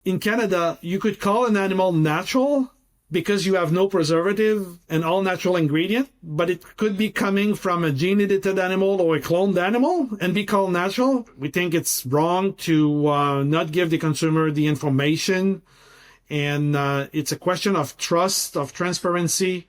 In Canada, you could call an animal natural because you have no preservative and all natural ingredient, but it could be coming from a gene-edited animal or a cloned animal and be called natural. We think it's wrong to not give the consumer the information, and it's a question of trust, of transparency.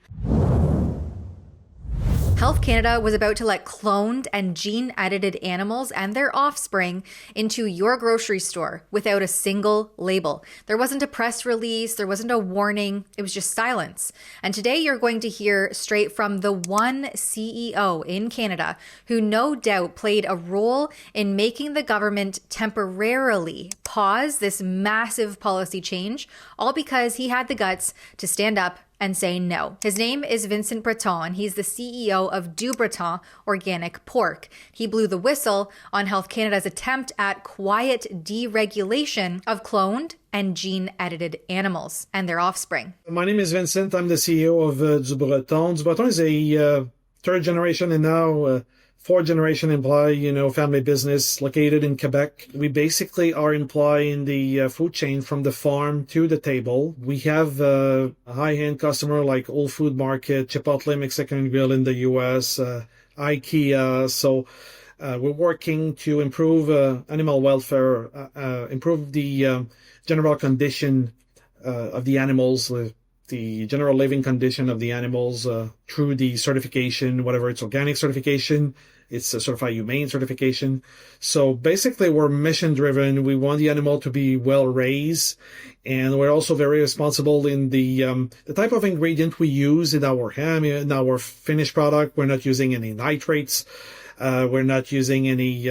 Health Canada was about to let cloned and gene-edited animals and their offspring into your grocery store without a single label. There wasn't a press release, there wasn't a warning, it was just silence. And today you're going to hear straight from the one CEO in Canada who no doubt played a role in making the government temporarily pause this massive policy change, all because he had the guts to stand up and say no. His name is Vincent Breton. He's the CEO of Du Breton Organic Pork. He blew the whistle on Health Canada's attempt at quiet deregulation of cloned and gene-edited animals and their offspring. My name is Vincent. I'm the CEO of Du Breton. Du Breton is a third generation and now fourth generation employee, family business located in Quebec. We basically are employing the food chain from the farm to the table. We have a high-end customer like Whole Food Market, Chipotle Mexican Grill in the US, IKEA. So we're working to improve animal welfare, improve the general condition of the animals, the general living condition of the animals through the certification, whatever it's organic certification, it's a certified humane certification. So basically we're mission driven. We want the animal to be well raised, and we're also very responsible in the type of ingredient we use in our ham, in our finished product. We're not using any nitrates. We're not using any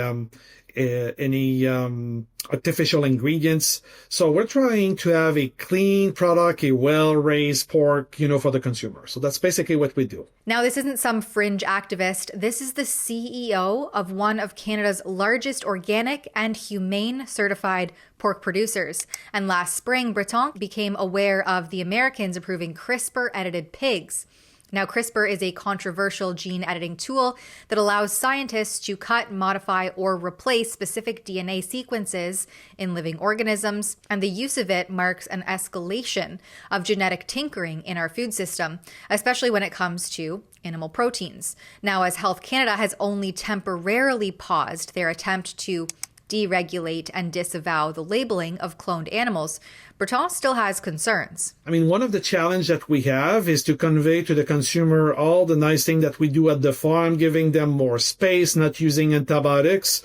artificial ingredients. So we're trying to have a clean product, a well-raised pork, for the consumer. So that's basically what we do. Now, this isn't some fringe activist. This is the CEO of one of Canada's largest organic and humane certified pork producers. And last spring, Breton became aware of the Americans approving CRISPR-edited pigs. Now, CRISPR is a controversial gene editing tool that allows scientists to cut, modify, or replace specific DNA sequences in living organisms, and the use of it marks an escalation of genetic tinkering in our food system, especially when it comes to animal proteins. Now, as Health Canada has only temporarily paused their attempt to deregulate and disavow the labeling of cloned animals, Breton still has concerns. One of the challenges that we have is to convey to the consumer all the nice things that we do at the farm, giving them more space, not using antibiotics,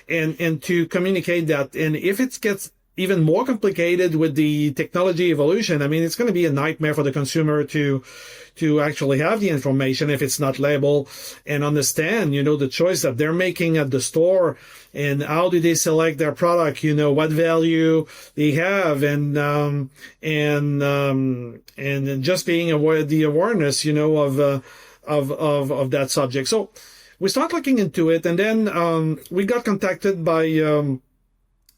and to communicate that. And if it gets even more complicated with the technology evolution, it's going to be a nightmare for the consumer to actually have the information if it's not labeled and understand, the choice that they're making at the store and how do they select their product, what value they have, and just being aware, the awareness, of that subject. So we start looking into it, and then we got contacted by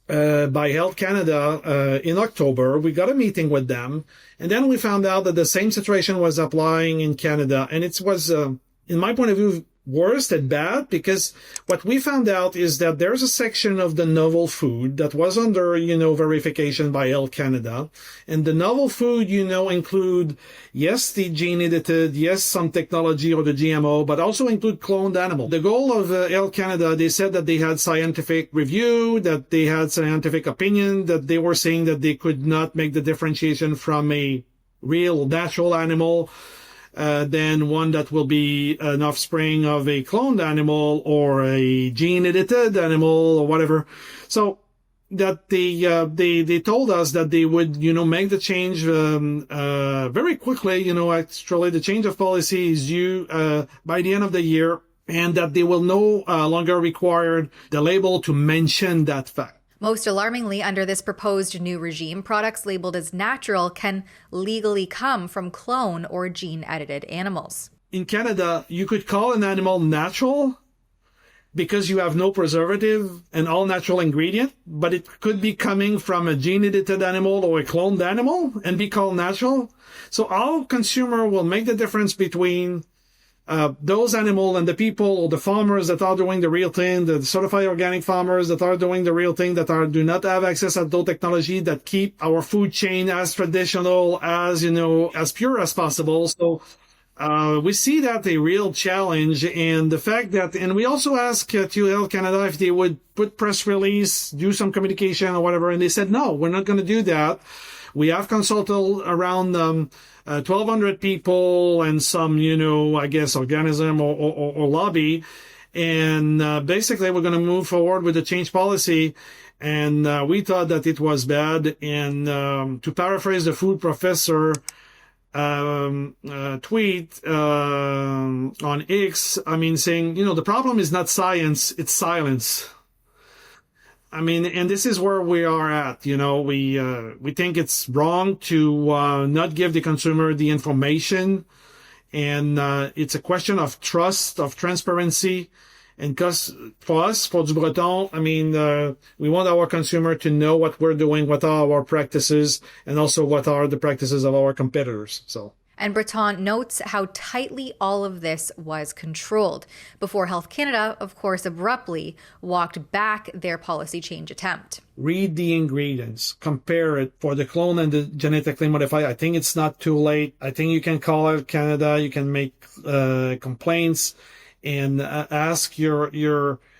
Health Canada in October. We got a meeting with them, and then we found out that the same situation was applying in Canada, and it was, in my point of view, worse than bad, because what we found out is that there's a section of the novel food that was under, verification by Health Canada, and the novel food, include, yes, the gene edited, yes, some technology or the GMO, but also include cloned animal. The goal of Health Canada, they said that they had scientific review, that they had scientific opinion, that they were saying that they could not make the differentiation from a real natural animal than one that will be an offspring of a cloned animal or a gene-edited animal or whatever. So that they told us that they would, make the change very quickly. Actually, the change of policy is due by the end of the year, and that they will no longer require the label to mention that fact. Most alarmingly, under this proposed new regime, products labeled as natural can legally come from clone or gene-edited animals. In Canada, you could call an animal natural because you have no preservative and all natural ingredient, but it could be coming from a gene-edited animal or a cloned animal and be called natural. So our consumer will make the difference between those animals and the people or the farmers that are doing the real thing, the certified organic farmers that are doing the real thing, that do not have access to those technology, that keep our food chain as traditional, as, as pure as possible. So we see that a real challenge, and the fact that, and we also asked to Health Canada if they would put press release, do some communication or whatever, and they said, no, we're not going to do that. We have consulted around 1,200 people and some, I guess, organism or lobby. And basically, we're going to move forward with the change policy. And we thought that it was bad. And to paraphrase the food professor tweet on X, saying, the problem is not science, it's silence. And this is where we are at. We think it's wrong to not give the consumer the information, and it's a question of trust, of transparency. And because for us, for Du Breton, we want our consumer to know what we're doing, what are our practices, and also what are the practices of our competitors. And Breton notes how tightly all of this was controlled before Health Canada, of course, abruptly walked back their policy change attempt. Read the ingredients, compare it for the clone and the genetically modified. I think it's not too late. I think you can call out Canada. You can make complaints and ask your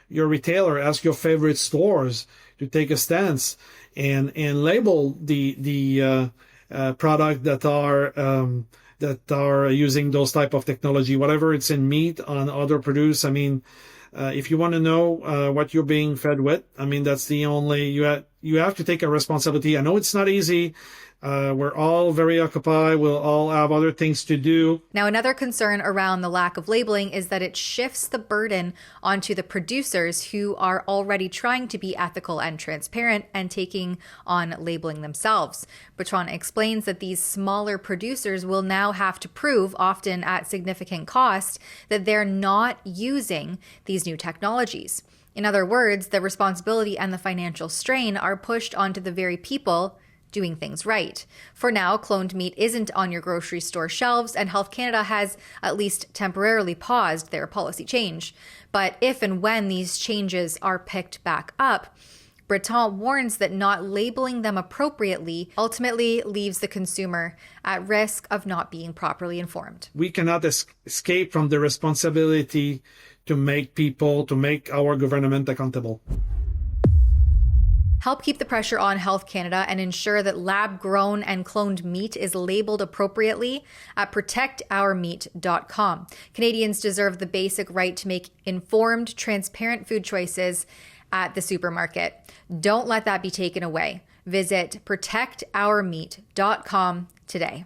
retailer, ask your favorite stores to take a stance and label the product that are using those type of technology, whatever it's in meat, on other produce. If you want to know what you're being fed with, that's the only, you have to take a responsibility. I know it's not easy. We're all very occupied. We'll all have other things to do. Now, another concern around the lack of labeling is that it shifts the burden onto the producers who are already trying to be ethical and transparent and taking on labeling themselves. Breton explains that these smaller producers will now have to prove, often at significant cost, that they're not using these new technologies. In other words, the responsibility and the financial strain are pushed onto the very people doing things right. For now, cloned meat isn't on your grocery store shelves, and Health Canada has at least temporarily paused their policy change. But if and when these changes are picked back up, Breton warns that not labeling them appropriately ultimately leaves the consumer at risk of not being properly informed. We cannot escape from the responsibility to make our government accountable. Help keep the pressure on Health Canada and ensure that lab-grown and cloned meat is labeled appropriately at protectourmeat.com. Canadians deserve the basic right to make informed, transparent food choices at the supermarket. Don't let that be taken away. Visit protectourmeat.com today.